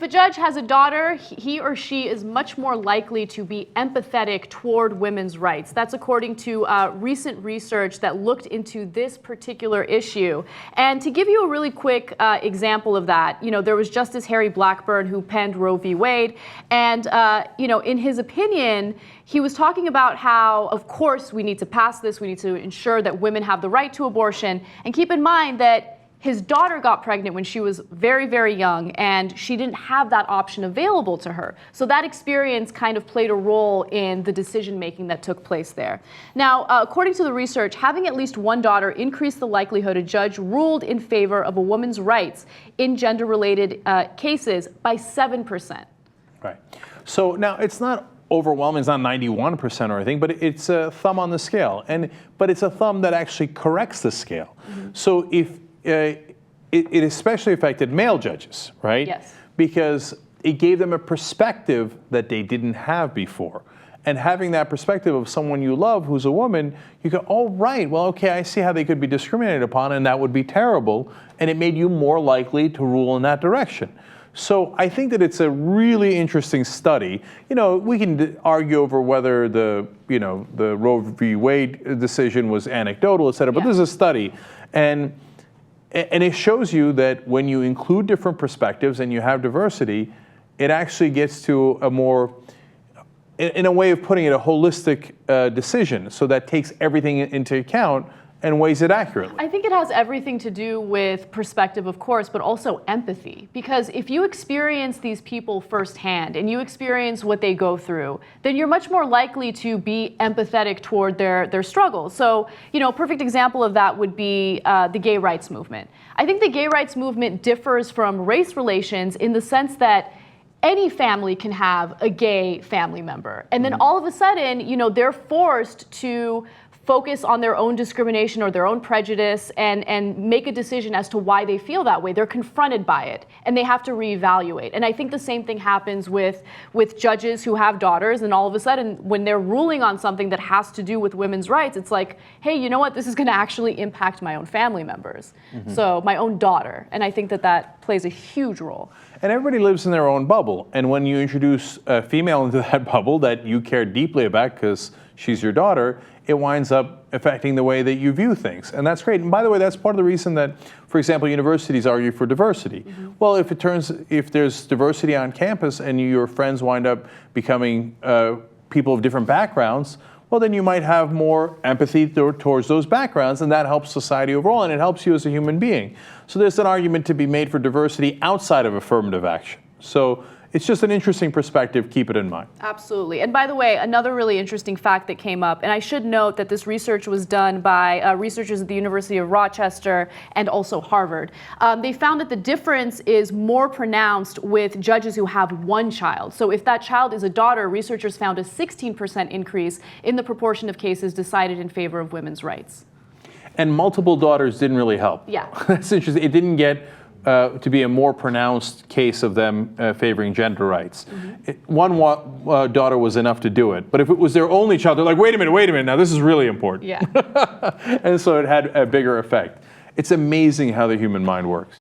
If a judge has a daughter, he or she is much more likely to be empathetic toward women's rights. That's according to recent research that looked into this particular issue. And to give you a really quick example of that, there was Justice Harry Blackmun who penned Roe v. Wade. And, in his opinion, he was talking about how, of course, we need to pass this. We need to ensure that women have the right to abortion. And keep in mind that his daughter got pregnant when she was very, very young, and she didn't have that option available to her. So that experience kind of played a role in the decision-making that took place there. Now, according to the research, having at least one daughter increased the likelihood a judge ruled in favor of a woman's rights in gender-related cases by 7%. Right. So now it's not overwhelming, it's not 91% or anything, but it's a thumb on the scale. But it's a thumb that actually corrects the scale. Mm-hmm. So if it especially affected male judges, right? Yes. Because it gave them a perspective that they didn't have before. And having that perspective of someone you love who's a woman, you go, oh, right, well, okay, I see how they could be discriminated upon, and that would be terrible. And it made you more likely to rule in that direction. So I think that it's a really interesting study. We can argue over whether the Roe v. Wade decision was anecdotal, et cetera, but this is a study. And it shows you that when you include different perspectives and you have diversity, it actually gets to a more, in a way of putting it, a holistic decision. So that takes everything into account and weighs it accurately. I think it has everything to do with perspective, of course, but also empathy. Because if you experience these people firsthand and you experience what they go through, then you're much more likely to be empathetic toward their struggles. So, a perfect example of that would be the gay rights movement. I think the gay rights movement differs from race relations in the sense that any family can have a gay family member. And then all of a sudden, they're forced to focus on their own discrimination or their own prejudice and make a decision as to why they feel that way. They're confronted by it and they have to reevaluate. And I think the same thing happens with judges who have daughters, and all of a sudden when they're ruling on something that has to do with women's rights, it's like, hey, you know what, this is going to actually impact my own family members. So my own daughter. And I think that plays a huge role. And everybody lives in their own bubble. And when you introduce a female into that bubble that you care deeply about because she's your daughter, it winds up affecting the way that you view things. And that's great. And by the way, that's part of the reason that, for example, universities argue for diversity. Well, if there's diversity on campus and your friends wind up becoming people of different backgrounds, well, then you might have more empathy towards those backgrounds, and that helps society overall, and it helps you as a human being. So there's an argument to be made for diversity outside of affirmative action. So it's just an interesting perspective. Keep it in mind. Absolutely. And by the way, another really interesting fact that came up, and I should note that this research was done by researchers at the University of Rochester and also Harvard. They found that the difference is more pronounced with judges who have one child. So if that child is a daughter, researchers found a 16% increase in the proportion of cases decided in favor of women's rights. And multiple daughters didn't really help. Yeah. That's interesting. It didn't get to be a more pronounced case of them favoring gender rights. One daughter was enough to do it, but if it was their only child, they're like, wait a minute, now this is really important. Yeah. And so it had a bigger effect. It's amazing how the human mind works.